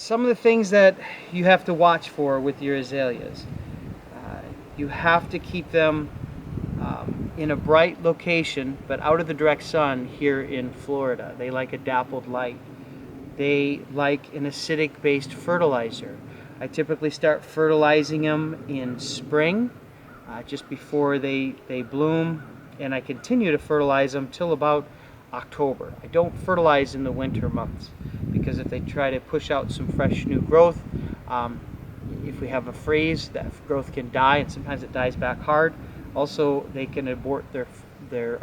some of the things that you have to watch for with your azaleas. You have to keep them in a bright location, but out of the direct sun here in Florida. They like a dappled light. They like an acidic-based fertilizer. I typically start fertilizing them in spring, just before they bloom, and I continue to fertilize them till about October. I don't fertilize in the winter months because if they try to push out some fresh new growth, if we have a freeze, that growth can die, and sometimes it dies back hard. Also, they can abort their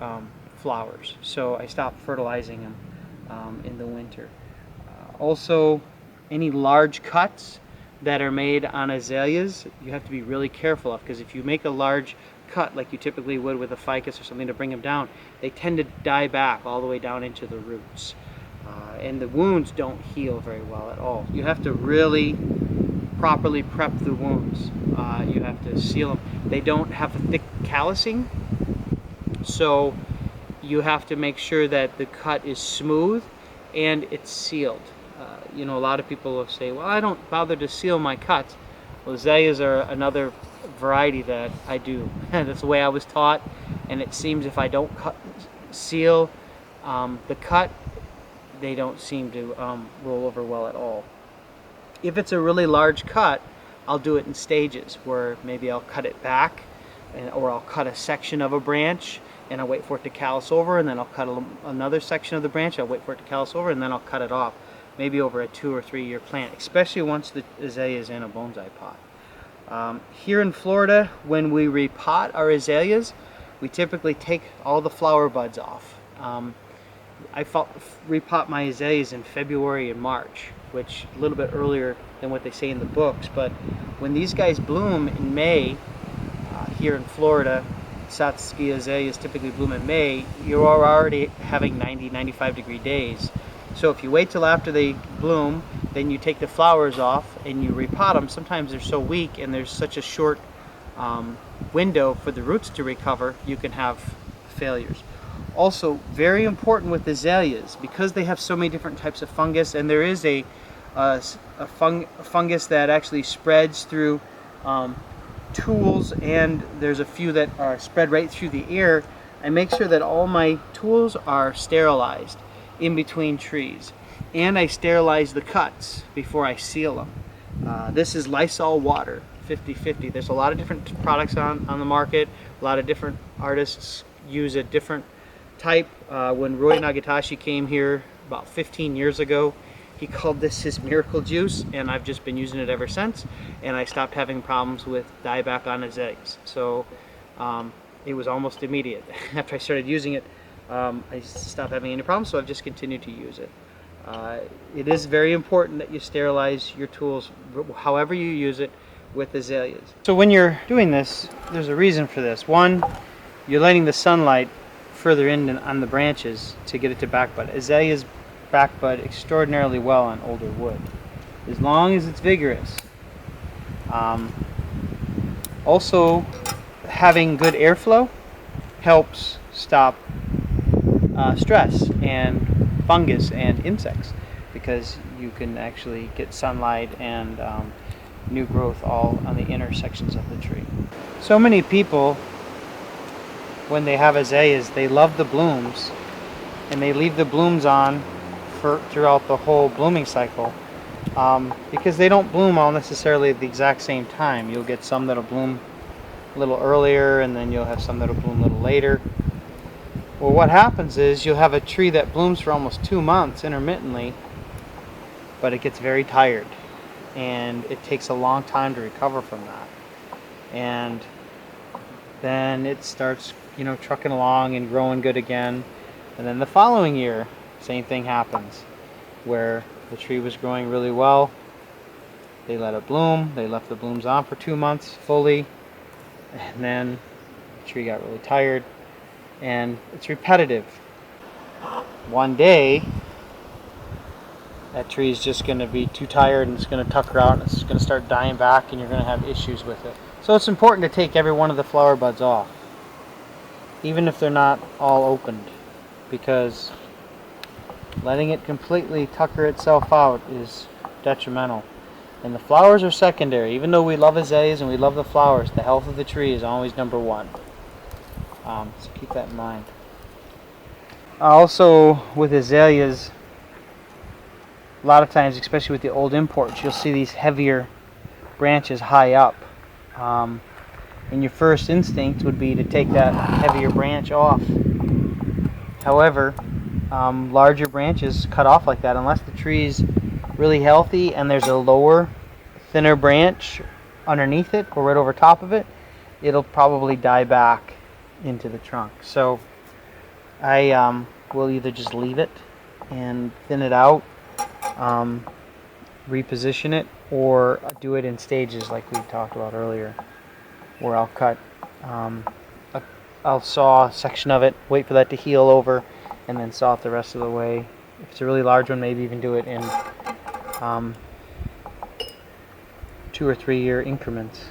flowers, so I stop fertilizing them in the winter. Also, any large cuts that are made on azaleas, you have to be really careful of, because if you make a large cut like you typically would with a ficus or something to bring them down, they tend to die back all the way down into the roots. And the wounds don't heal very well at all. You have to really properly prep the wounds. You have to seal them. They don't have a thick callousing, so you have to make sure that the cut is smooth and it's sealed. You know, a lot of people will say, well, I don't bother to seal my cuts. Well, azaleas are another variety that I do. That's the way I was taught, and it seems if I don't seal the cut, they don't seem to roll over well at all. If it's a really large cut, I'll do it in stages, where maybe I'll cut it back, or I'll cut a section of a branch and I'll wait for it to callus over, and then I'll cut another section of the branch, I'll wait for it to callus over, and then I'll cut it off, maybe over a 2 or 3 year plant, especially once the azalea is in a bonsai pot. Here in Florida, when we repot our azaleas, we typically take all the flower buds off. I repot my azaleas in February and March, which a little bit earlier than what they say in the books, but when these guys bloom in May, here in Florida, Satsuki azaleas typically bloom in May, you are already having 90-95 degree days. So if you wait till after they bloom, then you take the flowers off and you repot them. Sometimes they're so weak and there's such a short window for the roots to recover, you can have failures. Also, very important with azaleas, because they have so many different types of fungus, and there is a fungus that actually spreads through tools, and there's a few that are spread right through the air. I make sure that all my tools are sterilized in between trees, and I sterilize the cuts before I seal them. This is Lysol water, 50/50. There's a lot of different products on the market. A lot of different artists use a different type. When Roy Nagatashi came here about 15 years ago, he called this his miracle juice, and I've just been using it ever since, and I stopped having problems with dieback on azaleas. So it was almost immediate. After I started using it, I stopped having any problems, so I've just continued to use it. It is very important that you sterilize your tools, however you use it, with azaleas. So when you're doing this, there's a reason for this. One, you're letting the sunlight further in on the branches to get it to backbud. Azaleas backbud extraordinarily well on older wood, as long as it's vigorous. Also, having good airflow helps stop stress and fungus and insects, because you can actually get sunlight and new growth all on the inner sections of the tree. So many people, when they have azaleas, they love the blooms, and they leave the blooms on throughout the whole blooming cycle, because they don't bloom all necessarily at the exact same time. You'll get some that'll bloom a little earlier, and then you'll have some that'll bloom a little later. Well, what happens is you'll have a tree that blooms for almost 2 months intermittently, but it gets very tired, and it takes a long time to recover from that. And then it starts, trucking along and growing good again. And then the following year, same thing happens, where the tree was growing really well. They let it bloom. They left the blooms on for 2 months fully, and then the tree got really tired, and it's repetitive. One day, that tree is just going to be too tired, and it's going to tucker out, and it's going to start dying back, and you're going to have issues with it. So it's important to take every one of the flower buds off, even if they're not all opened, because letting it completely tucker itself out detrimental. And the flowers are secondary. Even though we love azaleas and we love the flowers, the health of the tree is always number one. So keep that in mind. Also, with azaleas, a lot of times, especially with the old imports, you'll see these heavier branches high up. And your first instinct would be to take that heavier branch off. However, larger branches cut off like that, unless the tree's really healthy and there's a lower, thinner branch underneath it or right over top of it, it'll probably die back into the trunk. So I will either just leave it and thin it out, reposition it, or do it in stages like we talked about earlier, where I'll cut, I'll saw a section of it, wait for that to heal over, and then saw it the rest of the way. If it's a really large one, maybe even do it in 2 or 3 year increments.